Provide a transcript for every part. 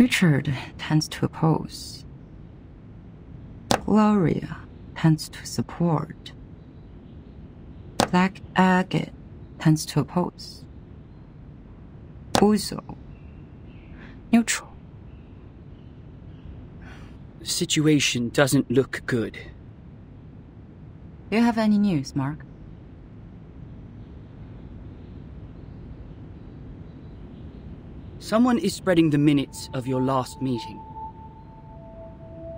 Richard tends to oppose. Gloria tends to support. Black Agate tends to oppose. Uzo, neutral. The situation doesn't look good. Do you have any news, Mark? Someone is spreading the minutes of your last meeting.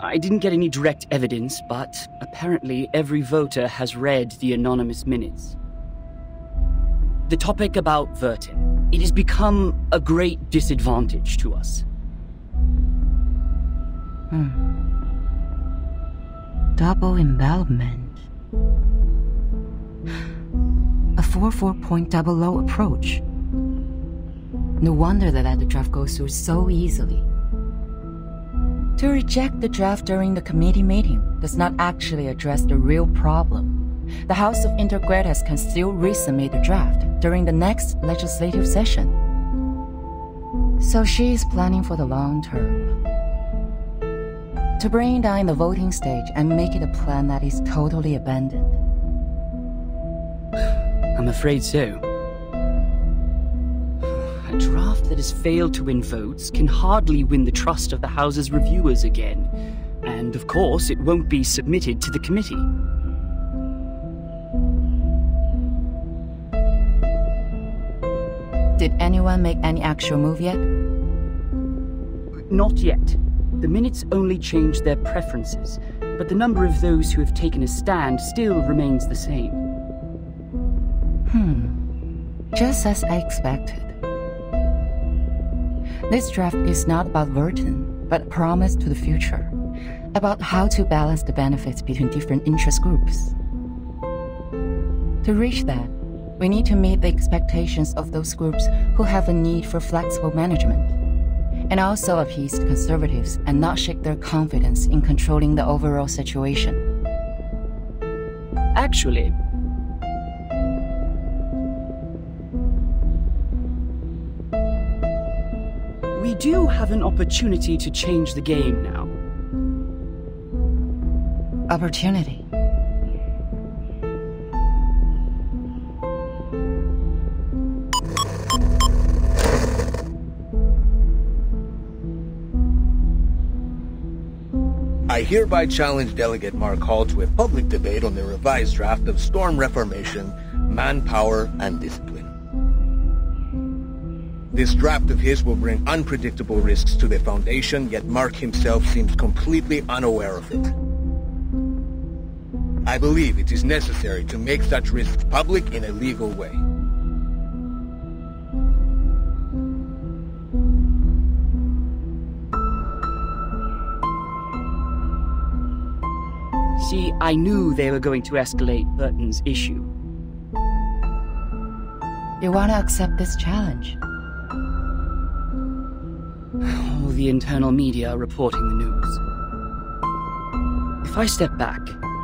I didn't get any direct evidence, but apparently every voter has read the anonymous minutes. The topic about Vertin. It has become a great disadvantage to us. Double envelopment. A 4-4.00 approach. No wonder they let the draft go through so easily. To reject the draft during the committee meeting does not actually address the real problem. The House of Intergrades can still resubmit the draft during the next legislative session. So she is planning for the long term. To bring it down in the voting stage and make it a plan that is totally abandoned. I'm afraid so. A draft that has failed to win votes can hardly win the trust of the House's reviewers again. And of course, it won't be submitted to the committee. Did anyone make any actual move yet? Not yet. The minutes only changed their preferences, but the number of those who have taken a stand still remains the same. Just as I expected. This draft is not about Vertin, but a promise to the future, about how to balance the benefits between different interest groups. To reach that, we need to meet the expectations of those groups who have a need for flexible management, and also appease conservatives and not shake their confidence in controlling the overall situation. Actually, we do have an opportunity to change the game now. Opportunity. I hereby challenge Delegate Mark Hall to a public debate on the revised draft of Storm Reformation, Manpower, and Discipline. This draft of his will bring unpredictable risks to the Foundation, yet Mark himself seems completely unaware of it. I believe it is necessary to make such risks public in a legal way. See, I knew they were going to escalate Burton's issue. You want to accept this challenge? All the internal media are reporting the news. If I step back,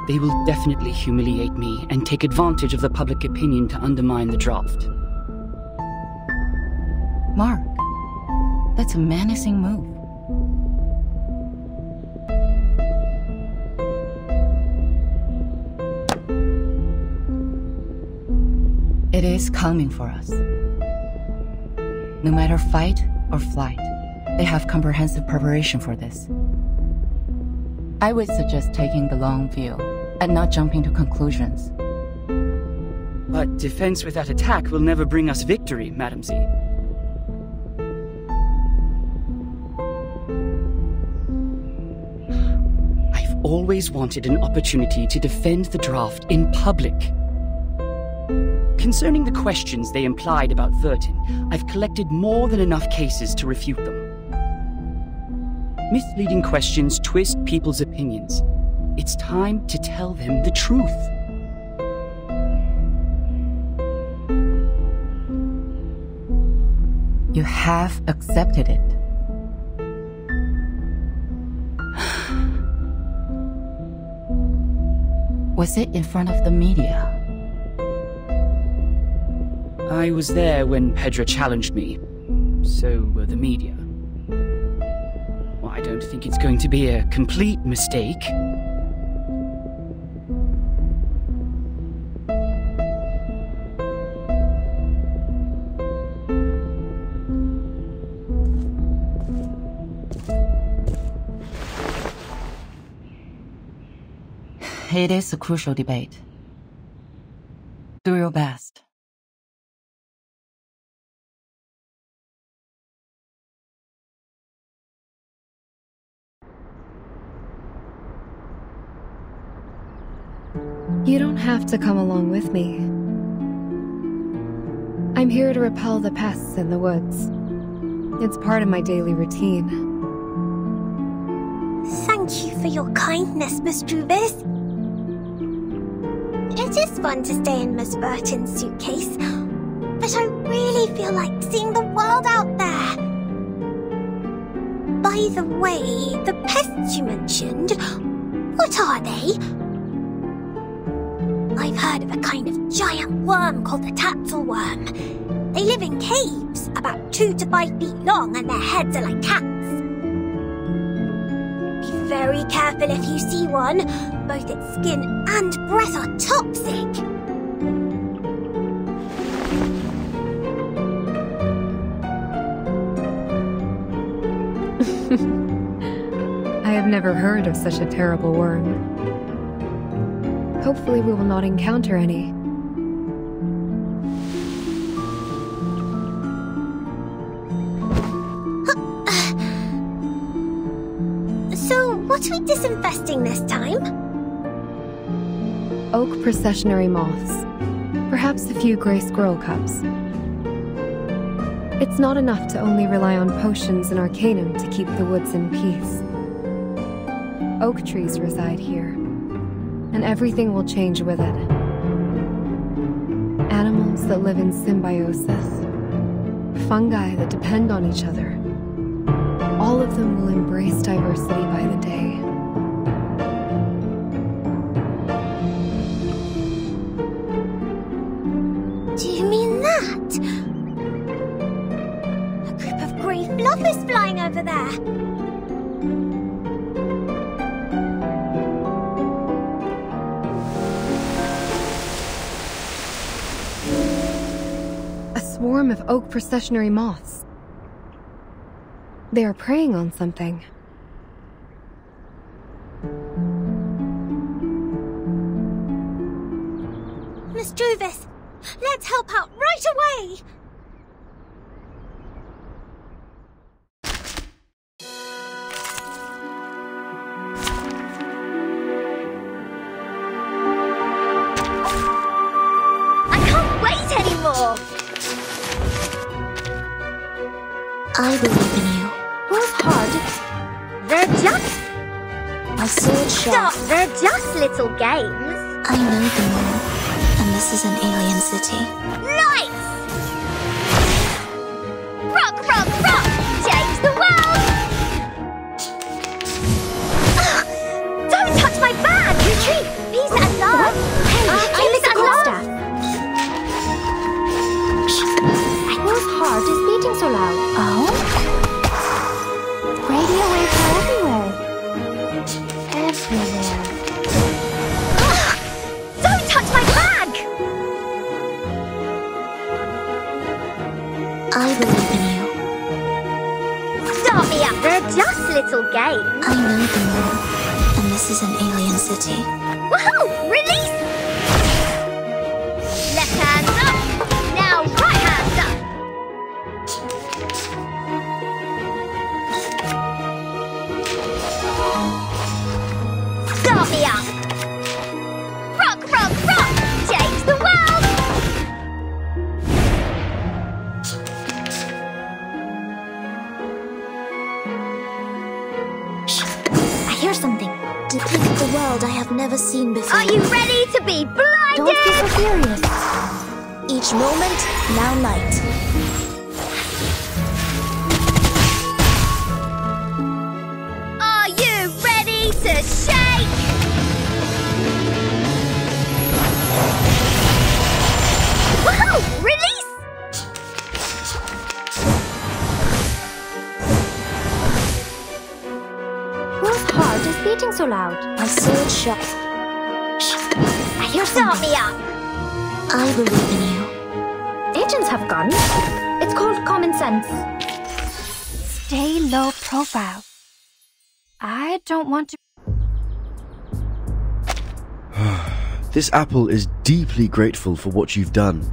they will definitely humiliate me and take advantage of the public opinion to undermine the draft. Mark, that's a menacing move. It is coming for us. No matter fight or flight, they have comprehensive preparation for this. I would suggest taking the long view and not jumping to conclusions. But defense without attack will never bring us victory, Madam Z. I've always wanted an opportunity to defend the draft in public. Concerning the questions they implied about Vertin, I've collected more than enough cases to refute them. Misleading questions twist people's opinions. It's time to tell them the truth. You have accepted it. Was it in front of the media? I was there when Pedra challenged me. So were the media. don't think it's going to be a complete mistake. It is a crucial debate. Do your best. You don't have to come along with me. I'm here to repel the pests in the woods. It's part of my daily routine. Thank you for your kindness, Miss Druvis. It is fun to stay in Miss Burton's suitcase, but I really feel like seeing the world out there. By the way, the pests you mentioned, what are they? I've heard of a kind of giant worm called the tatzelworm. They live in caves, about 2 to 5 feet long, and their heads are like cats. Be very careful if you see one. Both its skin and breath are toxic. I have never heard of such a terrible worm. Hopefully we will not encounter any. So, what are we disinfesting this time? Oak processionary moths. Perhaps a few gray squirrel cubs. It's not enough to only rely on potions and arcanum to keep the woods in peace. Oak trees reside here, and everything will change with it. Animals that live in symbiosis, fungi that depend on each other. All of them will embrace diversity by the day. Do you mean that? A group of grey fluffers flying over there. A swarm of oak processionary moths. They are preying on something. Miss Druvis, let's help out right away! I can't wait anymore! I believe in you. Work hard. They're just... My sword Stop! shot. They're just little games. I know the moon, and this is an alien city. Lights! Rock, rock, rock! Change the world! Don't touch my bag! Retreat! Peace and love! Hey, peace and love! Whose heart is beating so loud? Oh? Radio waves are everywhere. Everywhere. Don't touch my bag! I believe in you. Stop me up! They're just little games. I know the moon, and this is an alien city. Woohoo! Release! Left hand up! Now right hand up! Start me up! Rock, rock, rock! Change the world! Shh. I hear something. Depict the world I have never seen before. Are you ready to be blinded? Don't be so serious. Each moment, now light. Are you ready to shake? Woohoo! Release! sword shop. I hear start me up. I believe in you. Agents have guns. It's called common sense. Stay low profile. I don't want to. This apple is deeply grateful for what you've done.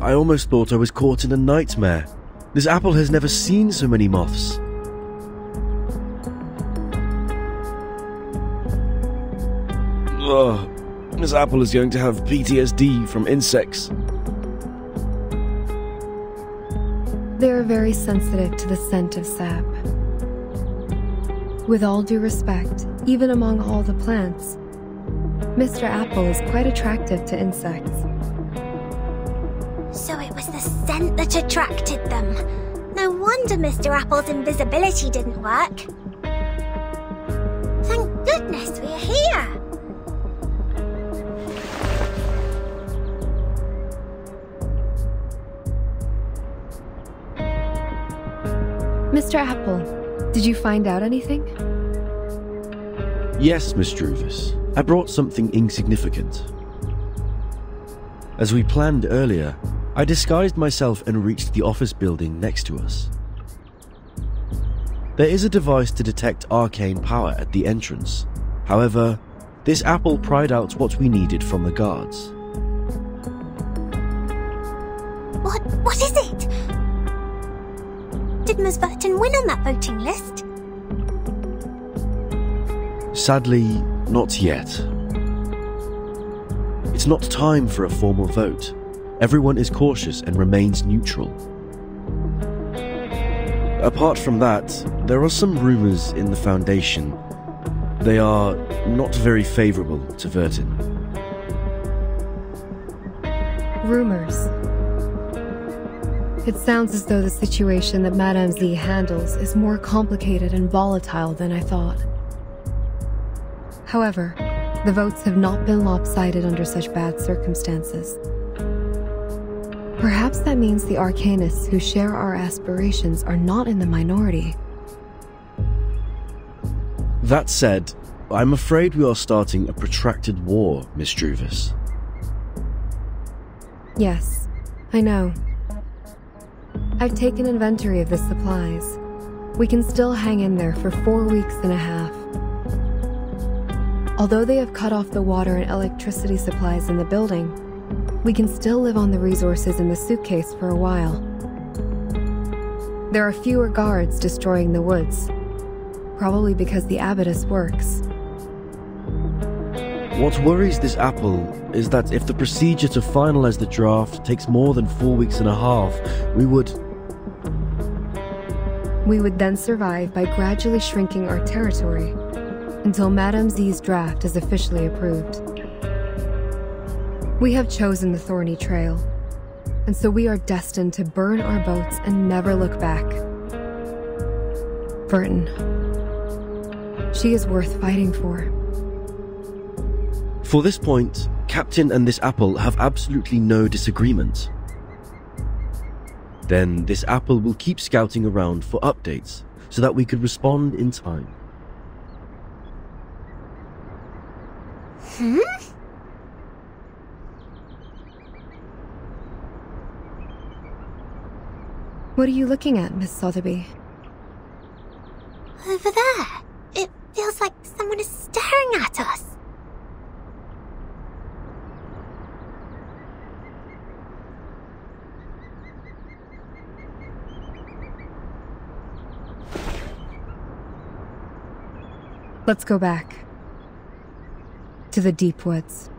I almost thought I was caught in a nightmare. This apple has never seen so many moths. Ugh, this apple is going to have PTSD from insects. They are very sensitive to the scent of sap. With all due respect, even among all the plants, Mr. Apple is quite attractive to insects. So it was the scent that attracted them. No wonder Mr. Apple's invisibility didn't work. Thank goodness we're here. Mr. Apple, did you find out anything? Yes, Miss Druvis. I brought something insignificant. As we planned earlier, I disguised myself and reached the office building next to us. There is a device to detect arcane power at the entrance. However, this apple pried out what we needed from the guards. What is it? Did Ms. Burton win on that voting list? Sadly, not yet. It's not time for a formal vote. Everyone is cautious and remains neutral. Apart from that, there are some rumors in the Foundation. They are not very favorable to Vertin. Rumors. It sounds as though the situation that Madame Z handles is more complicated and volatile than I thought. However, the votes have not been lopsided under such bad circumstances. Perhaps that means the arcanists who share our aspirations are not in the minority. That said, I'm afraid we are starting a protracted war, Miss Druvis. Yes, I know. I've taken inventory of the supplies. We can still hang in there for 4 weeks and a half. Although they have cut off the water and electricity supplies in the building, we can still live on the resources in the suitcase for a while. There are fewer guards destroying the woods, probably because the abattis works. What worries this apple is that if the procedure to finalize the draft takes more than 4 weeks and a half, we would then survive by gradually shrinking our territory until Madame Z's draft is officially approved. We have chosen the thorny trail, and so we are destined to burn our boats and never look back. Vertin. She is worth fighting for. For this point, Captain and this apple have absolutely no disagreement. Then this apple will keep scouting around for updates so that we could respond in time. What are you looking at, Miss Sotheby? Over there. It feels like someone is staring at us. Let's go back to the deep woods.